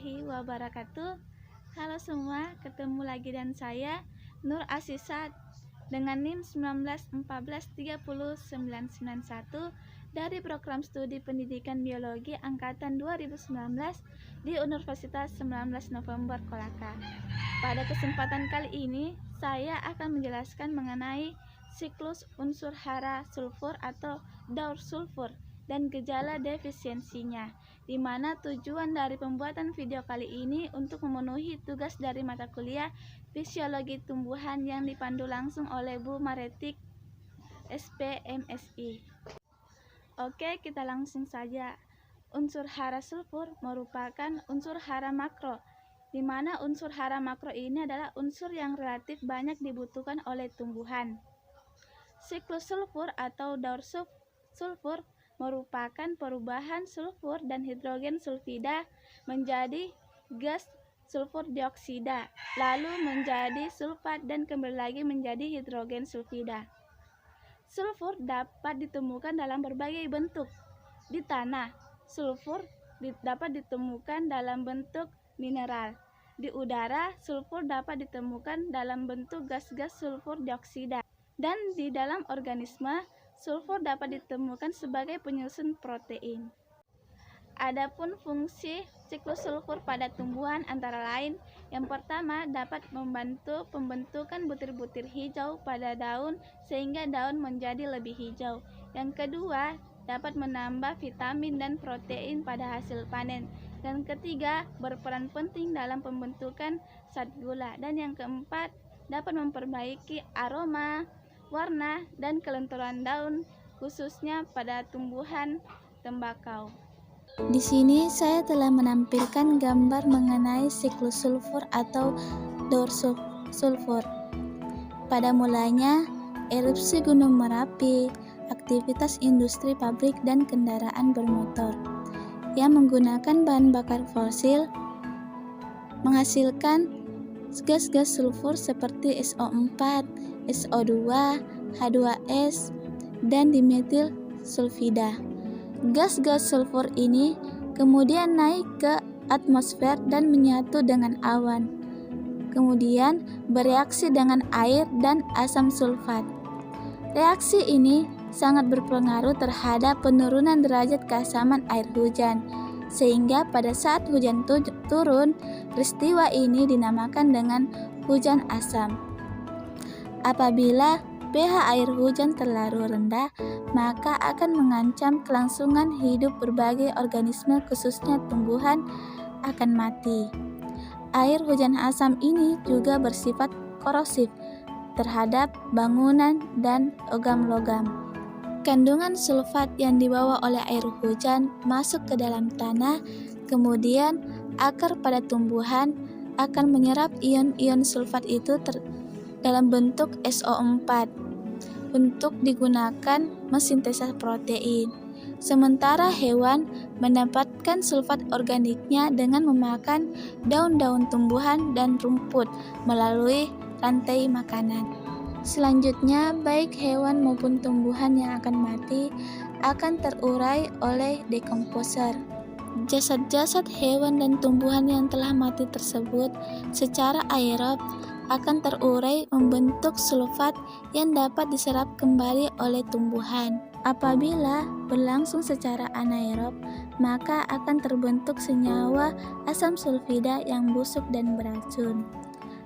warahmatullahi wabarakatuh. Halo semua, ketemu lagi dan saya Nur Asisat dengan NIM 1914309991 dari Program Studi Pendidikan Biologi Angkatan 2019 di Universitas 19 November Kolaka. Pada kesempatan kali ini, saya akan menjelaskan mengenai siklus unsur hara sulfur atau daur sulfur dan gejala defisiensinya, di mana tujuan dari pembuatan video kali ini untuk memenuhi tugas dari mata kuliah Fisiologi Tumbuhan yang dipandu langsung oleh Bu Maretik, SPMSI. Oke, kita langsung saja. Unsur hara sulfur merupakan unsur hara makro, di mana unsur hara makro ini adalah unsur yang relatif banyak dibutuhkan oleh tumbuhan. Siklus sulfur atau daur sulfur merupakan perubahan sulfur dan hidrogen sulfida menjadi gas sulfur dioksida, lalu menjadi sulfat dan kembali lagi menjadi hidrogen sulfida. Sulfur dapat ditemukan dalam berbagai bentuk. Di tanah, sulfur dapat ditemukan dalam bentuk mineral. Di udara, sulfur dapat ditemukan dalam bentuk gas-gas sulfur dioksida. Dan di dalam organisme, sulfur dapat ditemukan sebagai penyusun protein. Adapun fungsi siklus sulfur pada tumbuhan antara lain, yang pertama dapat membantu pembentukan butir-butir hijau pada daun sehingga daun menjadi lebih hijau. Yang kedua, dapat menambah vitamin dan protein pada hasil panen. Dan ketiga, berperan penting dalam pembentukan zat gula. Dan yang keempat, dapat memperbaiki aroma, warna, dan kelenturan daun, khususnya pada tumbuhan tembakau. Di sini saya telah menampilkan gambar mengenai siklus sulfur atau daur sulfur. Pada mulanya, erupsi Gunung Merapi, aktivitas industri pabrik dan kendaraan bermotor yang menggunakan bahan bakar fosil menghasilkan gas-gas sulfur seperti SO4, SO2, H2S, dan dimetil sulfida. Gas-gas sulfur ini kemudian naik ke atmosfer dan menyatu dengan awan. Kemudian bereaksi dengan air dan asam sulfat. Reaksi ini sangat berpengaruh terhadap penurunan derajat keasaman air hujan, sehingga pada saat hujan turun, peristiwa ini dinamakan dengan hujan asam. Apabila pH air hujan terlalu rendah, maka akan mengancam kelangsungan hidup berbagai organisme khususnya tumbuhan akan mati. Air hujan asam ini juga bersifat korosif terhadap bangunan dan logam-logam. Kandungan sulfat yang dibawa oleh air hujan masuk ke dalam tanah, kemudian akar pada tumbuhan akan menyerap ion-ion sulfat itu dalam bentuk SO4 untuk digunakan mensintesa protein. Sementara hewan mendapatkan sulfat organiknya dengan memakan daun-daun tumbuhan dan rumput melalui rantai makanan. Selanjutnya, baik hewan maupun tumbuhan yang akan mati akan terurai oleh dekomposer. Jasad-jasad hewan dan tumbuhan yang telah mati tersebut secara aerob akan terurai membentuk sulfat yang dapat diserap kembali oleh tumbuhan. Apabila berlangsung secara anaerob, maka akan terbentuk senyawa asam sulfida yang busuk dan beracun.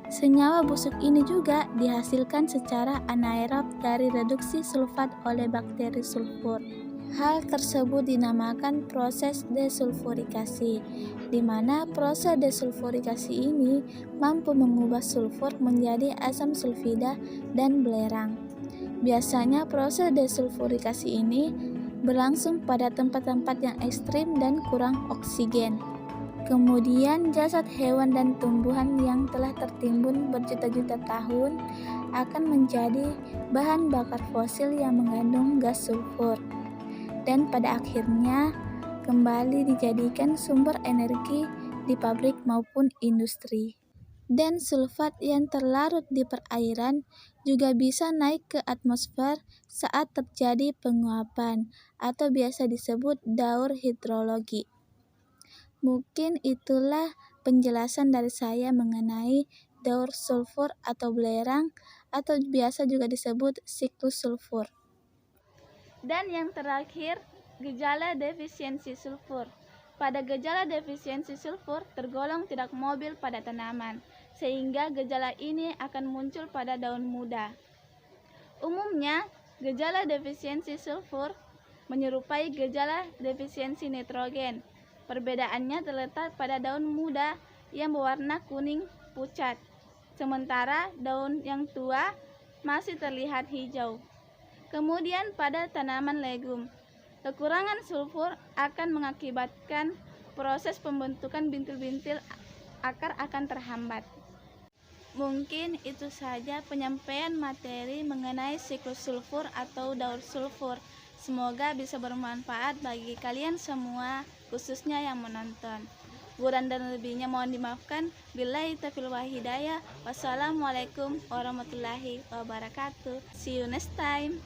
Senyawa busuk ini juga dihasilkan secara anaerob dari reduksi sulfat oleh bakteri sulfur. Hal tersebut dinamakan proses desulfurikasi, di mana proses desulfurikasi ini mampu mengubah sulfur menjadi asam sulfida dan belerang. Biasanya proses desulfurikasi ini berlangsung pada tempat-tempat yang ekstrim dan kurang oksigen. Kemudian jasad hewan dan tumbuhan yang telah tertimbun berjuta-juta tahun akan menjadi bahan bakar fosil yang mengandung gas sulfur, dan pada akhirnya kembali dijadikan sumber energi di pabrik maupun industri. Dan sulfat yang terlarut di perairan juga bisa naik ke atmosfer saat terjadi penguapan atau biasa disebut daur hidrologi. Mungkin itulah penjelasan dari saya mengenai daur sulfur atau belerang atau biasa juga disebut siklus sulfur. Dan yang terakhir, gejala defisiensi sulfur. Pada gejala defisiensi sulfur tergolong tidak mobil pada tanaman, sehingga gejala ini akan muncul pada daun muda. Umumnya, gejala defisiensi sulfur menyerupai gejala defisiensi nitrogen. Perbedaannya terletak pada daun muda yang berwarna kuning pucat, sementara daun yang tua masih terlihat hijau. Kemudian pada tanaman legum, kekurangan sulfur akan mengakibatkan proses pembentukan bintil-bintil akar akan terhambat. Mungkin itu saja penyampaian materi mengenai siklus sulfur atau daur sulfur. Semoga bisa bermanfaat bagi kalian semua, khususnya yang menonton. Kurang dan lebihnya mohon dimaafkan. Billahi taufiq wal hidayah. Wassalamualaikum warahmatullahi wabarakatuh. See you next time.